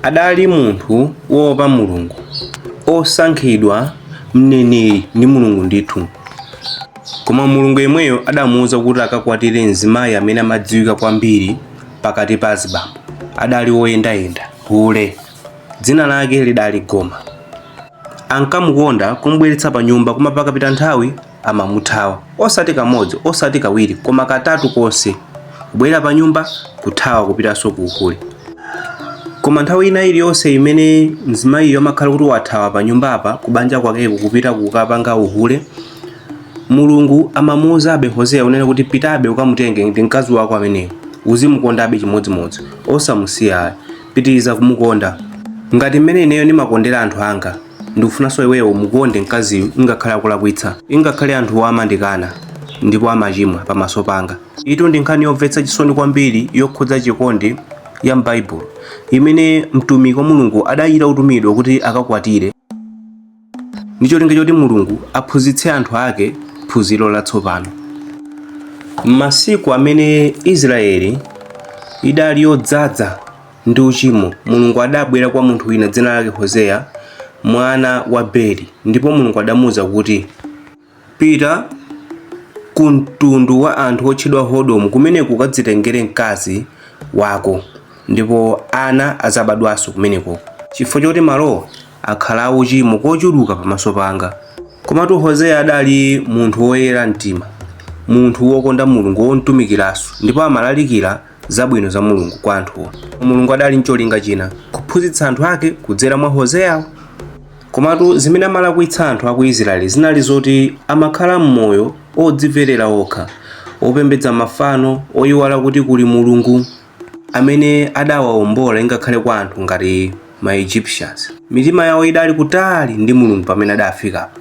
adali munthu woopa Mulungu, osankhidwa mneneri ndi Mulungu ndithu. Koma Mulungu yemweyo adamuwuza kuti akakwatire mzimayi amene amadziwika kwambiri pakati pa azibambo. Adali woyendayenda hule, dzina lake lidali Goma. Ankamukonda kumubweretsa pa nyumba, koma pakapita nthawi amamuthawa, osati kamodzi osati kawiri koma katatu konse, kubwera pa nyumba kuthawa kupitanso ku uhule. Koma nthawi ina iliyonse imene mzimayiyo amakhala kuti wathawa pa nyumba apa kubanja kwakeko kupita kukapanga uhule, Mulungu amamuwuzabe Hosea unena kuti pitabe ukamutenge ndi mkazi wako ameneyo, uzimukondabe chimodzimodzi, osamusiya, pitiriza kumukonda. Ngati mmene ineyo ndimakondera anthu anga, ndikufunanso iweyo umukonde mkaziyo, ingakhale akulakwitsa, ingakhale anthu amandikana ndipo amachimwa pamaso panga. Ito ndi nkhani yomvetsa chisoni kwambiri yokhudza chikondi ya m'Baibulo, imene mtumiki wa Mulungu adayira utumidwa kuti akakwatire, ndi cholinga choti Mulungu aphunzitse anthu ake phunziro latsopano. M'masiku amene Israeli idali yodzaza ndi uchimo, Mulungu adabwera kwa munthu wina dzina lake Hosea, mwana wa Beri, ndipo Mulungu adamuwuza kuti pita ku mtundu wa anthu otchedwa Hodomu, kumeneko ukadzitengere mkazi wako, ndipo ana azabadwanso kumeneko, chifukwa choti malowa akhala uchimo kochuluka pamaso panga. Komatu Hosea adali munthu woyera mtima, munthu wokonda Mulungu, womtumikiranso, ndipo amalalikira zabwino za Mulungu kwa anthuwo. Mulungu adali ncholinga china, kuphunzitsa anthu ake kudzera mwa Hoseyawo. Komatu zimene amalakwitsa anthu aku Israeli zinali zoti amakhala m'moyo odzimverera okha, opembedza mafano, oyiwala kuti kuli Mulungu amene adawawombola ingakhale kwa anthu ngati ma Egyptians. Mitima yawo idali kutali ndi Mulungu pamene adafikapo.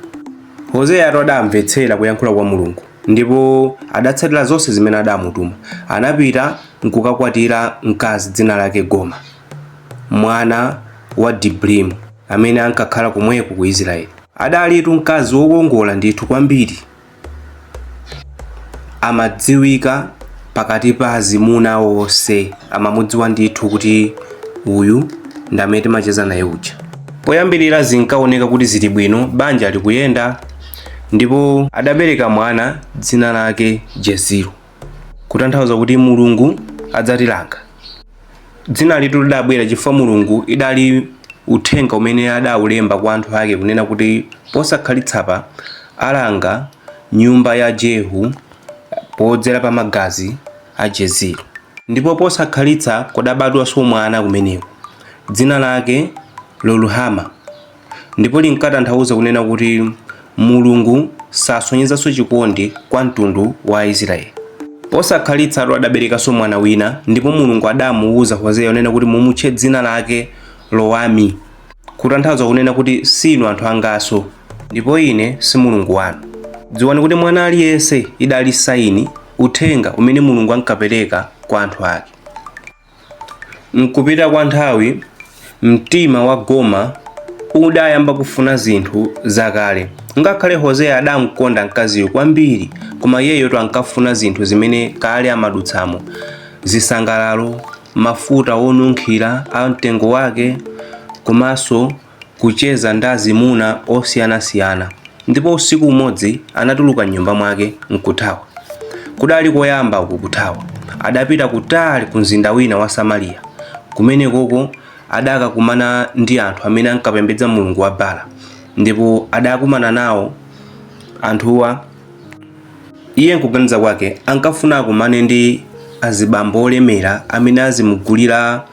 Hosea adamvetsera kuyankhula kwa Mulungu, ndipo adatsatira zonse zimene adamutuma. Anapita nkukakwatira mkazi dzina lake Goma, mwana wa Dibrimu, amene ankakhala komweko ku Israeli. Adalitu mkazi wokongola ndithu kwambiri, amadziwika pakati pa azimuna onse, amamudziwa ndithu kuti uyu ndi amene timacheza naye uja. Poyambirira zinkaoneka kuti zili bwino, banja likuyenda, ndipo adabereka mwana dzina lake Jeziru, kutanthauza kuti Mulungu adzatilanga. Dzina litu lidabwera chifukwa Mulungu idali uthenga umene adawulemba kwa anthu ake kunena kuti posakhalitsa alanga nyumba ya Jehu podzera pa magazi a Jeziru, ndipo posakhalitsa kodabadwanso mwana kumeneko dzina lake Loluhama, ndipo linkatanthauza kunena kuti Mulungu sasonyezanso chikondi kwa mtundu wa Israeli. Posakhalitsa adaberekanso mwana wina, ndipo Mulungu adamuwuza Hosea unena kuti mumutche dzina lake Loami, kutanthauza kunena kuti sinu anthu angaso, ndipo ine si Mulungu wanu. Dziwani kuti mwana aliyense idali saini, uthenga umene Mulungu ankapereka kwa anthu ake. Mkupita kwa nthawi, mtima wa Goma udayamba kufuna zinthu zakale. Ngakhale Hosea adamukonda mkaziyo kwambiri, koma iyeyo ankafuna zinthu zimene kale amadutsamo, zisangalalo, mafuta onunkhira a mtengo wake, komanso kucheza ndi azimuna osiyanasiyana. Ndipo usiku umodzi anatuluka m'nyumba mwake nkuthawa. Kudali koyamba uku kuthawa, adapita kutali ku mzinda wina wa Samariya, kumenekoko adakakumana ndi anthu amene ankapembedza Mulungu wa Baala, ndipo adakumana nawo anthuwa. Iye nkuganiza kwake ankafuna akumane ndi azibambo olemera amene azimugulira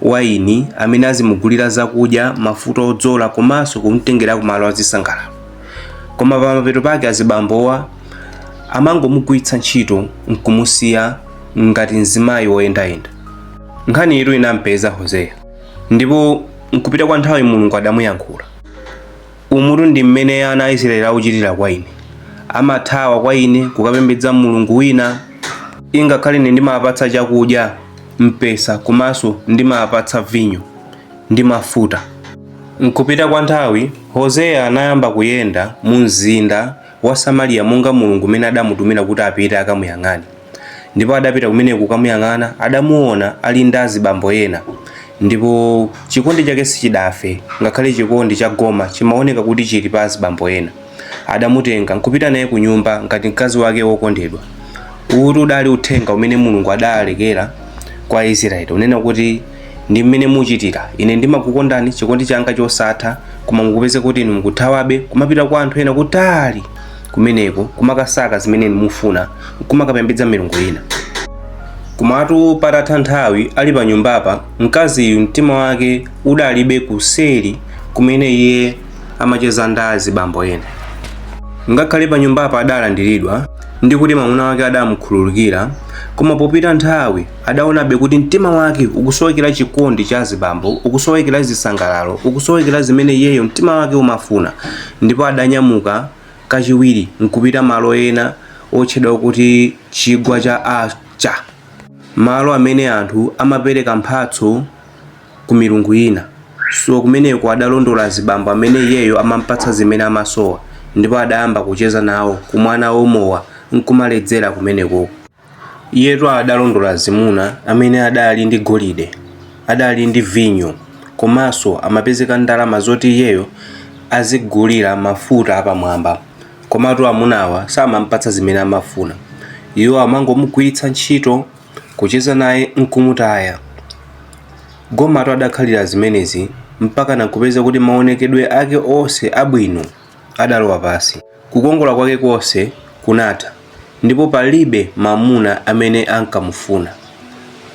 waini, amene azimugulira zakudya, mafuta odzola, komanso kumtengera kumalo azisangalalo. Koma pamapeto pake azibambowa amangomugwiritsa ntchito nkumusiya ngati mzimayi woyendayenda. Nkhani ito inampeza Hosea, ndipo nkupita kwa nthawi Mulungu adamuyankhula. Umutu ndi mmene ana a Israeli akuchitira kwa ine, amathawa kwa ine kukapembedza Mulungu wina, ingakhale ine ndimapatsa chakudya, mpesa, komanso ndimapatsa vinyo ndi mafuta. Nkupita kwa nthawi, Hosea anayamba kuyenda mu mzinda wa Samariya monga Mulungu umene adamutumira kuti apite akamuyang'ane. Ndipo adapita kumeneko kukamuyang'ana, adamuona ali ndi azibambo ena, ndipo chikondi chake sichidafe, ngakhale chikondi cha Goma chimaoneka kuti chili pa azibambo ena. Adamutenga nkupita naye ku nyumba ngati mkazi wake wokondedwa. Uwu udali uthenga umene Mulungu adalekera kwa Israeli, unena kuti ndi mmene muchitira, ine ndimakukondani, chikondi changa chosatha, koma mukupeze kuti inu mukuthawabe kumapita kwa anthu ena kutali kumeneko kumakasaka zimene mufuna, kumakapembedza milungu ina. Komatu patatha nthawi ali pa nyumbapa, mkaziyu mtima wake udalibe kuseri kumene iye amacheza ndi azibambo ena. Ngakhale pa nyumbapa adalandiridwa ndi kuti mwamuna wake adamukhululukira, koma popita nthawi adaonabe kuti mtima wake ukusowekera chikondi cha azibambo, ukusowekera zisangalalo, ukusowekera zimene iyeyo mtima wake umafuna. Ndipo adanyamuka kachiwiri nkupita malo ena otchedwa kuti chigwa cha Acha, malo amene anthu amapereka mphatso ku milungu ina. So kumeneko adalondola azibambo amene iyeyo amampatsa zimene amasowa, ndipo adayamba kucheza nawo kumwana womowa nkumaledzera kumeneko. Iyetu adalondola zimuna amene adali ndi golide, adali ndi vinyo, komanso amapezeka ndalama zoti iyeyo azigulira mafuta apamwamba. Komatu amunawa samampatsa zimene amafuna, iwo amangomugwiritsa ntchito kucheza naye nkumutaya. Gomatu adakhalira zimenezi mpaka nakupeza kuti maonekedwe ake onse abwino adalowa pasi, kukongola kwake konse kunatha, ndipo palibe mamuna amene ankamufuna.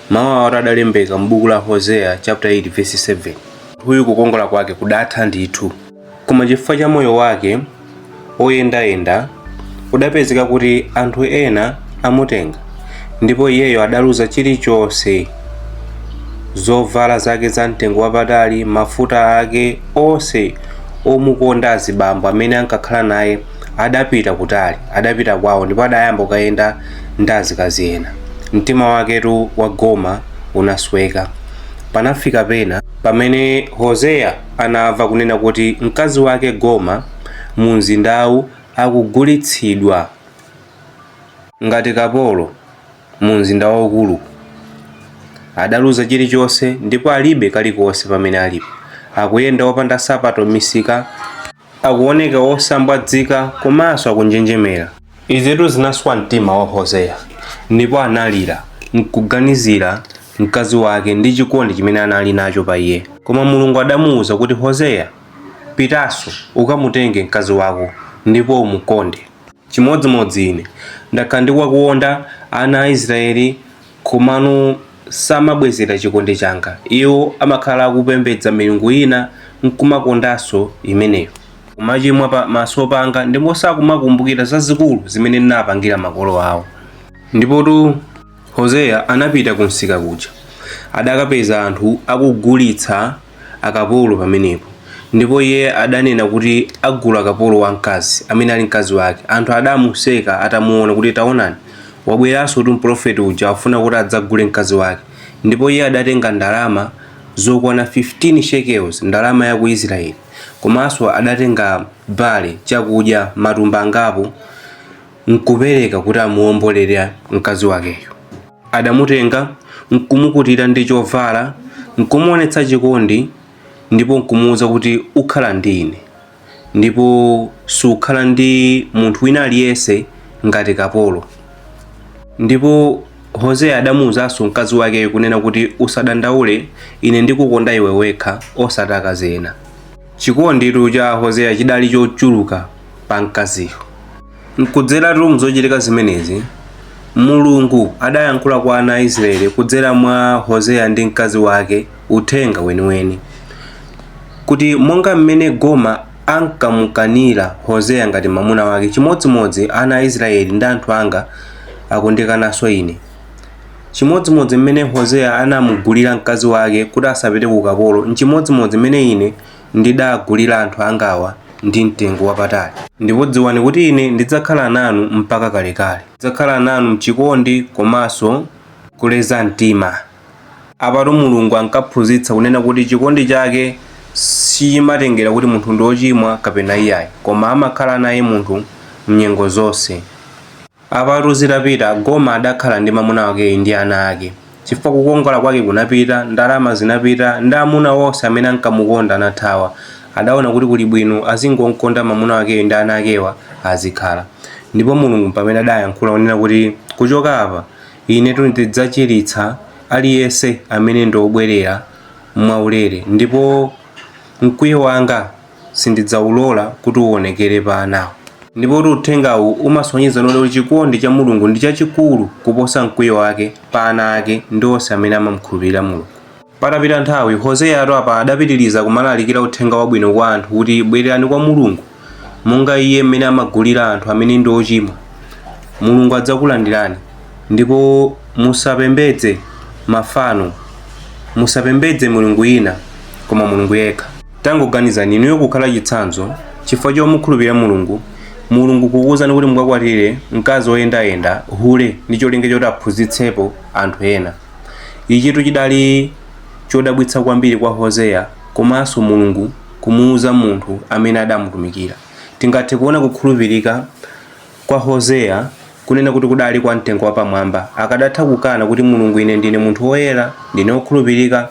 Mawu awo adalembeka m'buku la Hosea chapter 8 verse 7. Huyu kukongola kwake kudatha ndithu, koma chifukwa cha moyo wake oyendayenda udapezeka kuti anthu ena amutenga, ndipo iyeyo adaluza chilichonse, zovala zake za mtengo wapatali, mafuta ake onse omukonda azibambo amene ankakhala naye adapita kutali, adapita kwawo, ndipo adayamba kuyenda ndi azikazi ena. Mtima waketu wa Goma unasweka. Panafika pena pamene Hosea anamva kunena kuti mkazi wake Goma mu mzindawu akugulitsidwa ngati kapolo mu mzinda waukulu. Adaluza chilichonse, ndipo alibe kalikonse pamene alipo, akuyenda opanda sapato misika, akuoneka osambwadzika, komanso akunjenjemera. Izitu zinaswa mtima wa Hosea, ndipo analira nkuganizira mkazi wake ndi chikondi chimene anali nacho pa iye. Koma Mulungu adamuwuza kuti Hosea, pitanso ukamutenge mkazi wako ndipo umukonde. Chimodzimodzi ine ndakhala ndikuwakonda ana a Israeli, komano samabwezera chikondi changa. Iwo amakhala akupembedza milungu ina nkumakondanso imeneyo, kumachimwa pamaso panga, ndipo sakumakumbukira zazikulu zimene ndinapangira makolo awo. Ndipotu Hosea anapita kumsika kuja, adakapeza anthu akugulitsa akapolo pamenepo, ndipo iye adanena kuti agula kapolo wamkazi amene ali mkazi wake. Anthu adamuseka atamuona kuti taonani, wabweranso tu mprofeti uja afuna kuti adzagule mkazi wake. Ndipo iye adatenga ndalama zokwana 15 shekels, ndalama ya ku Israeli, komanso adatenga bale, chakudya, matumba angapo, nkupereka kuti amuombolere mkazi wakeyo. Adamutenga nkumukutira ndi chovala, nkumuonetsa chikondi, ndipo nkumuwuza kuti ukhala ndi ine, ndipo sukhala ndi munthu wina aliyense ngati kapolo. Ndipo Hosea adamuwuzanso mkazi wakeyo kunena kuti usadandaule, ine ndikukonda iwe wekha osati akazi ena. Chikondi cha Hosea chidali chochuluka pa mkaziyo. Nkudzeratu mzochitika zimenezi, Mulungu adayankhula kwa ana a Israeli kudzera mwa Hosea ndi mkazi wake uthenga weniweni, kuti monga mmene Goma ankamukanira Hosea ngati mamuna wake, chimodzimodzi ana a Israeli ndi anthu anga akundikananso ine. Chimodzimodzi mmene Hosea anamugulira mkazi wake kuti asapite ku ukapolo, nchimodzimodzi mmene ine ndidagulira anthu angawa ndi mtengo wapatali. Ndipo dziwani kuti ine ndidzakhala nanu mpaka kalekale, ndidzakhala nanu mchikondi komanso kuleza mtima. Apatu Mulungu ankaphunzitsa kunena kuti chikondi chake sichimatengera kuti munthu ndi wochimwa kapena iyayi, koma amakhala naye munthu mnyengo zonse. Apatu zitapita, Goma adakhala ndi mamuna wake ndi ana ake. chifukwa kukongola kwake kunapita, ndalama zinapita, ndi amuna wonse amene ankamukonda anathawa. Adaona kuti kuli bwino azingokonda mamuna wakeyo ndi ana akewa azikhala. Ndipo Mulungu pamene adayankhula kunena kuti kuchoka apa ine ndidzachiritsa aliyense amene ndobwerera mwaulere, ndipo mkwiyo wanga sindidzaulola kuti uonekere pa anawo. Ndipo uthengawu umasonyeza kuti chikondi cha Mulungu ndi chachikulu kuposa mkwiyo wake pa ana ake ndi onse amene amamkhulupirira Mulungu. Patapita nthawi, Hoseya apa adapitiriza kumalalikira uthenga wabwino kwa anthu kuti bwererani kwa Mulungu monga iye mmene amagulira anthu amene ndi ochimwa. Mulungu adzakulandirani, ndipo musapembedze mafano, musapembedze mulungu ina koma Mulungu yekha. Tangoganizani inuyo kukhala chitsanzo chifukwa chomukhulupirira Mulungu. Mulungu kukuwuzani kuti mukakwatire mkazi woyendayenda hule ndi cholinga choti aphunzitsepo anthu ena. Ichitu chidali chodabwitsa kwambiri kwa Hoseya, komanso Mulungu kumuwuza munthu amene adamutumikira. Tingathe kuona kukhulupirika kwa Hoseya kunena kuti kudali kwa mtengo wapamwamba. Akadatha kukana kuti Mulungu, ine ndine munthu woyera, ndine wokhulupirika,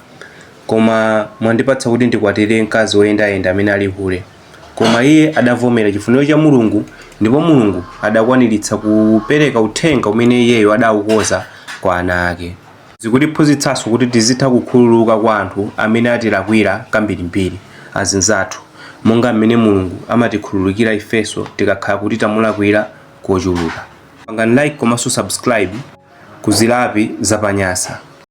koma mwandipatsa kuti ndikwatire mkazi woyendayenda amene ali hule. Koma iye adavomera chifuniro cha Mulungu, ndipo Mulungu adakwaniritsa kupereka uthenga umene iyeyo adawukoza kwa ana ake. Zikutiphunzitsanso kuti tizitha kukhululuka kwa anthu amene atilakwira kambirimbiri, azinzathu, monga mmene Mulungu amatikhululukira ifenso tikakhala kuti tamulakwira kochuluka. Pangani like komanso subscribe ku Zilapi Zapanyasa.